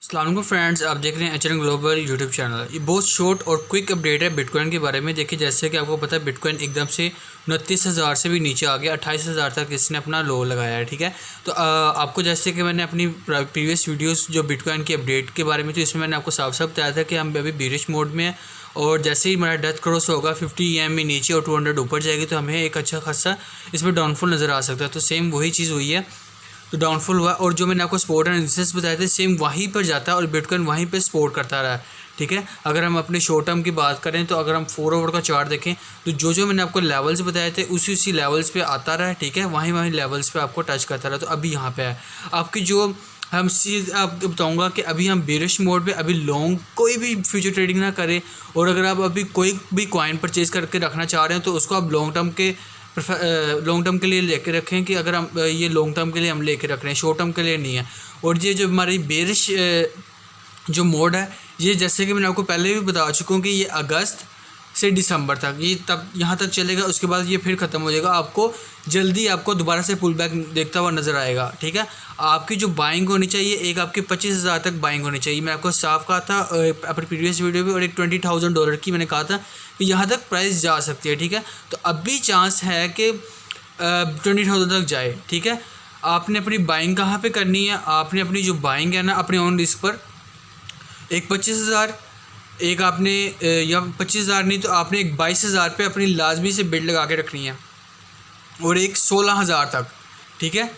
अस्सलाम वालेकुम फ्रेंड्स, आप देख रहे हैं एचएन ग्लोबल यूट्यूब चैनल। ये बहुत शॉर्ट और क्विक अपडेट है बिटकॉइन के बारे में। देखिए, जैसे कि आपको पता है बिटकॉइन एकदम से 29,000 से भी नीचे आ गया, 28,000 तक इसने अपना लो लगाया है। ठीक है, तो आपको जैसे कि मैंने अपनी प्रीवियस वीडियोस जो बिटकॉइन की अपडेट के बारे में, तो इसमें मैंने आपको साफ साफ बताया था कि हम अभी बेरिश मोड में है और जैसे ही हमारा डेथ क्रॉस होगा 50 EM नीचे और 200 ऊपर जाएगी तो हमें एक अच्छा खासा इसमें डाउनफॉल नज़र आ सकता है। तो सेम वही चीज़ हुई है, तो डाउनफॉल हुआ और जो मैंने आपको सपोर्ट एंड रेजिस्टेंस बताया था सेम वहीं पर जाता है और बिटकॉइन वहीं पे सपोर्ट करता रहा है। ठीक है, अगर हम अपने शॉर्ट टर्म की बात करें तो अगर हम 4 आवर का चार्ट देखें तो जो मैंने आपको लेवल्स बताए थे उसी लेवल्स पे आता रहा है। ठीक है, वहीं लेवल्स पे आपको टच करता रहा। तो अभी यहाँ पे है आपकी जो हम चीज़ आपको बताऊंगा कि अभी हम बेरिश मोड पे, अभी लॉन्ग कोई भी फ्यूचर ट्रेडिंग ना करें। और अगर आप अभी कोई भी कॉइन परचेज़ करके रखना चाह रहे हैं तो उसको आप लॉन्ग टर्म के लिए लेके रखें कि अगर हम ये लॉन्ग टर्म के लिए हम लेके रख रहे हैं, शॉर्ट टर्म के लिए नहीं है। और ये जो हमारी बेरिश जो मोड है, ये जैसे कि मैंने आपको पहले भी बता चुका हूँ कि ये अगस्त से दिसंबर तक ये तब यहाँ तक चलेगा, उसके बाद ये फिर ख़त्म हो जाएगा। आपको जल्दी आपको दोबारा से पुल बैक देखता हुआ नज़र आएगा। ठीक है, आपकी जो बाइंग होनी चाहिए, एक आपकी 25,000 तक बाइंग होनी चाहिए। मैं आपको साफ कहा था अपनी प्रीवियस वीडियो में, और एक $20,000 की मैंने कहा था कि यहाँ तक प्राइस जा सकती है। ठीक है, तो अब भी चांस है कि 20,000 तक जाए। ठीक है, आपने अपनी बाइंग कहाँ पे करनी है? आपने अपनी जो बाइंग है ना, अपने ऑन रिस्क पर एक 25,000, एक आपने या 25,000 नहीं तो आपने एक 22,000 पे अपनी लाजमी से बिड लगा के रखनी है और एक 16,000 तक। ठीक है,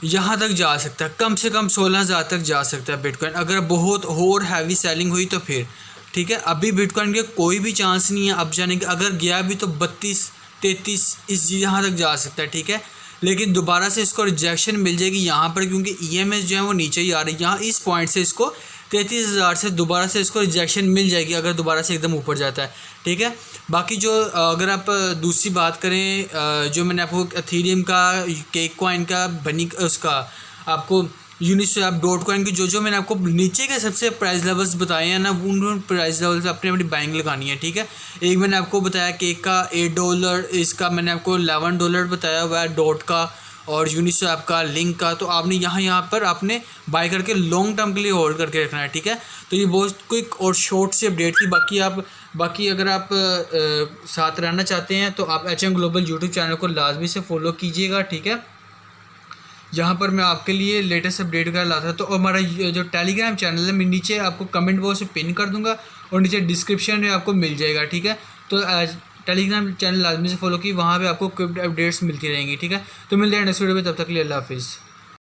यहाँ तक जा सकता है, कम से कम 16,000 तक जा सकता है बिटकॉइन। अगर बहुत और हैवी सेलिंग हुई तो फिर ठीक है, अभी बिटकॉइन के कोई भी चांस नहीं है अब जाने के। अगर गया भी तो 32-33 इस यहाँ तक जा सकता है। ठीक है, लेकिन दोबारा से इसको रिजेक्शन मिल जाएगी यहाँ पर, क्योंकि EMS जो है वो नीचे ही आ रही है। यहाँ इस पॉइंट से इसको 33,000 से दोबारा से इसको रिजेक्शन मिल जाएगी अगर दोबारा से एकदम ऊपर जाता है। ठीक है, बाकी जो अगर आप दूसरी बात करें, जो मैंने आपको एथेरियम का, केक कॉइन का, बनी उसका, आपको यूनिस्वैप, डॉट कॉइन की जो मैंने आपको नीचे के सबसे प्राइस लेवल्स बताए हैं ना, उन प्राइस लेवल से अपनी बाइंग लगानी है। ठीक है, एक मैंने आपको बताया केक का $8, इसका मैंने आपको $11 बताया हुआ है, डॉट का और यूनिस्वैप का, लिंक का। तो आपने यहाँ पर आपने बाय करके लॉन्ग टर्म के लिए होल्ड करके रखना है। ठीक है, तो ये बहुत क्विक और शॉर्ट सी अपडेट थी। बाकी अगर आप साथ रहना चाहते हैं तो आप एचएन ग्लोबल यूट्यूब चैनल को लाजमी से फॉलो कीजिएगा। ठीक है, जहाँ पर मैं आपके लिए लेटेस्ट अपडेट कर लाता था। तो हमारा जो टेलीग्राम चैनल है, मैं नीचे आपको कमेंट बॉक्स में पिन कर दूंगा और नीचे डिस्क्रिप्शन में आपको मिल जाएगा। ठीक है, तो टेलीग्राम चैनल लाजमी से फॉलो की, वहाँ पे आपको क्विक अपडेट्स मिलती रहेंगी। ठीक है, तो मिलते हैं नेक्स्ट वीडियो में, तब तक के लिए अल्लाह हाफिज़।